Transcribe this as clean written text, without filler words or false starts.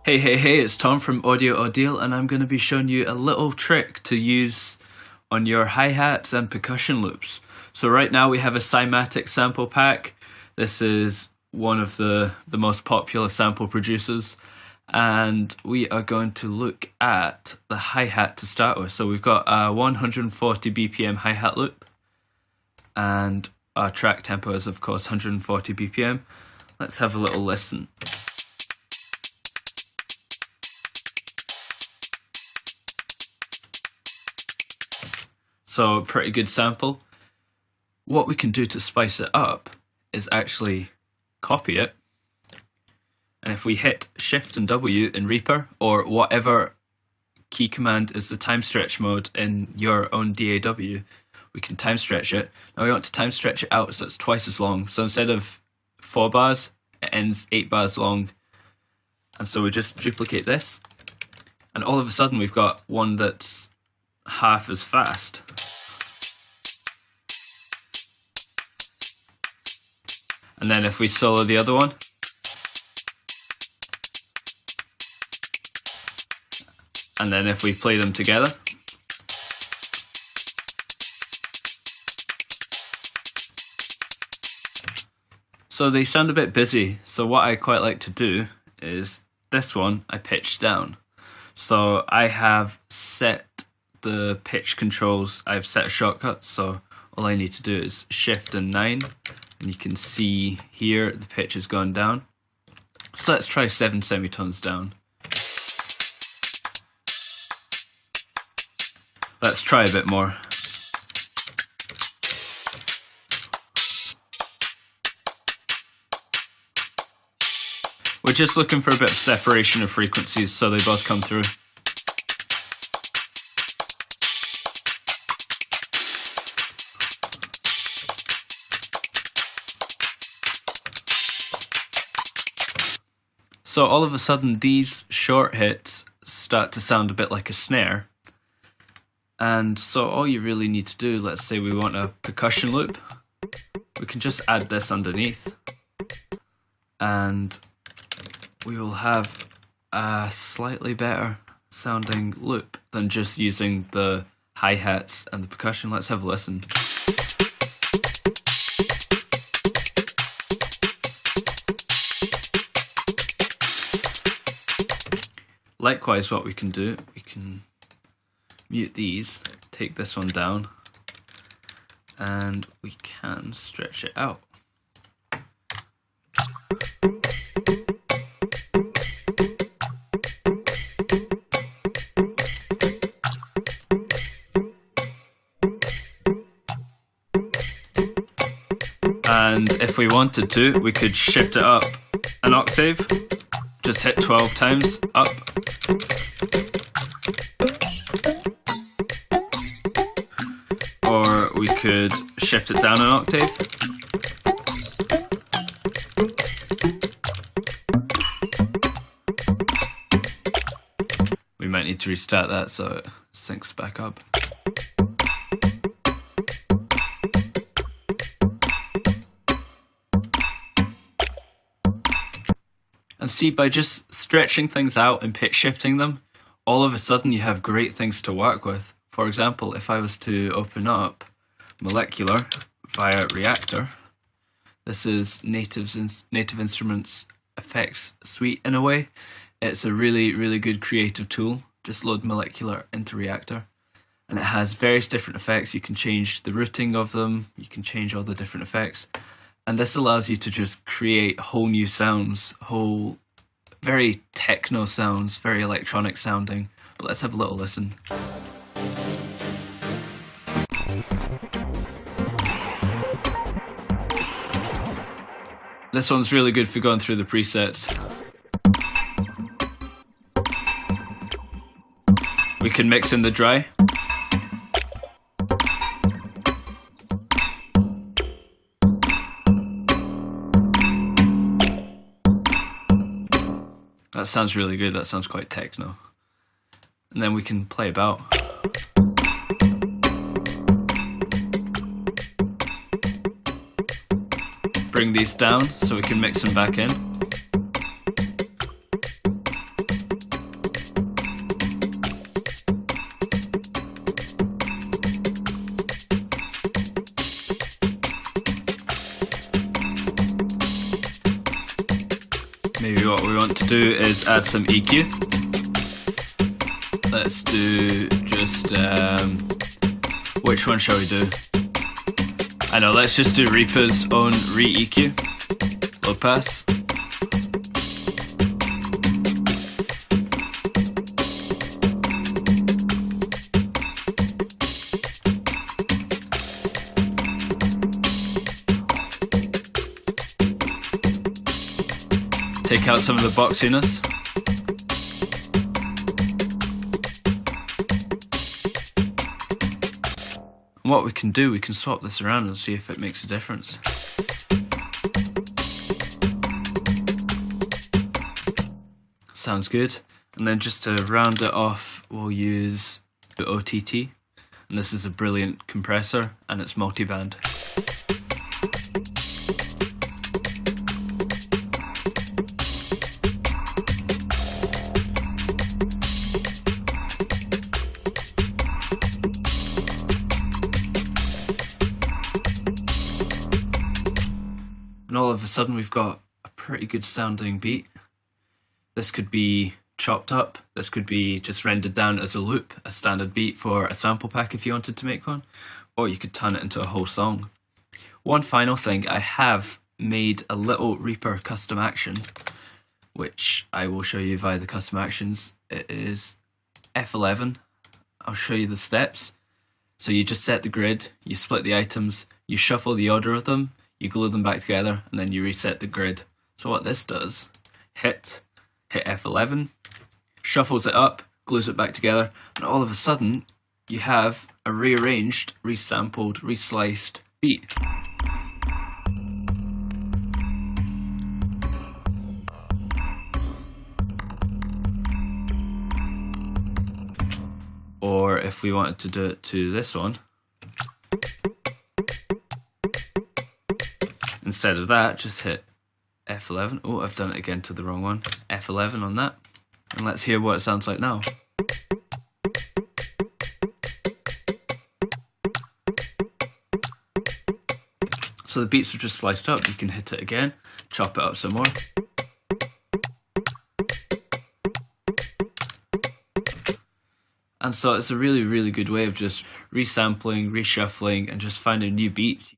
Hey, it's Tom from Audio Audeal, and I'm going to be showing you a little trick to use on your hi-hats and percussion loops. So right now we have a cymatic sample pack. This is one of the most popular sample producers, and we are going to look at the hi-hat to start with. So we've got a 140 BPM hi-hat loop, and our track tempo is of course 140 BPM. Let's have a little listen. So pretty good sample. What we can do to spice it up is actually copy it, and if we hit Shift and W in Reaper, or whatever key command is the time stretch mode in your own DAW, we can time stretch it. Now we want to time stretch it out so it's twice as long. So instead of 4 bars, it ends 8 bars long. And so we just duplicate this, and all of a sudden we've got one that's half as fast. And then if we solo the other one, and then if we play them together, so they sound a bit busy. So what I quite like to do is this one I pitch down. So I have set the pitch controls, I've set a shortcut, so all I need to do is Shift and 9, and you can see here the pitch has gone down. So let's try 7 semitones down. Let's try a bit more. We're just looking for a bit of separation of frequencies so they both come through. So all of a sudden these short hits start to sound a bit like a snare. And so all you really need to do, let's say we want a percussion loop, we can just add this underneath, and we will have a slightly better sounding loop than just using the hi-hats and the percussion. Let's have a listen. Likewise, what we can do, we can mute these, take this one down, and we can stretch it out. And if we wanted to, we could shift it up an octave, just hit 12 times up. Or we could shift it down an octave. We might need to restart that so it syncs back up. And see, by just stretching things out and pitch shifting them, all of a sudden you have great things to work with. For example, if I was to open up Molecular via Reactor, this is Native Instruments effects suite in a way. It's a really good creative tool. Just load Molecular into Reactor, and it has various different effects. You can change the routing of them, you can change all the different effects, and this allows you to just create whole new sounds, whole very techno sounds, very electronic sounding. But let's have a little listen. This one's really good for going through the presets. We can mix in the dry. That sounds really good, that sounds quite techno. And then we can play about. Bring these down so we can mix them back in. Maybe what we want to do is add some EQ. Let's do just, which one shall we do? I know, let's just do Reaper's own re-EQ, low pass. Take out some of the boxiness. And what we can do, we can swap this around and see if it makes a difference. Sounds good. And then just to round it off, we'll use the OTT. And this is a brilliant compressor and it's multiband. And all of a sudden we've got a pretty good sounding beat. This could be chopped up, this could be just rendered down as a loop, a standard beat for a sample pack if you wanted to make one, or you could turn it into a whole song. One final thing, I have made a little Reaper custom action, which I will show you via the custom actions. It is F11, I'll show you the steps. So you just set the grid, you split the items, you shuffle the order of them, you glue them back together, and then you reset the grid. So what this does, hit F11, shuffles it up, glues it back together, and all of a sudden you have a rearranged, resampled, resliced beat. Or if we wanted to do it to this one, instead of that, just hit F11. Oh, I've done it again to the wrong one. F11 on that. And let's hear what it sounds like now. So the beats are just sliced up. You can hit it again, chop it up some more. And so it's a really, really good way of just resampling, reshuffling, and just finding new beats.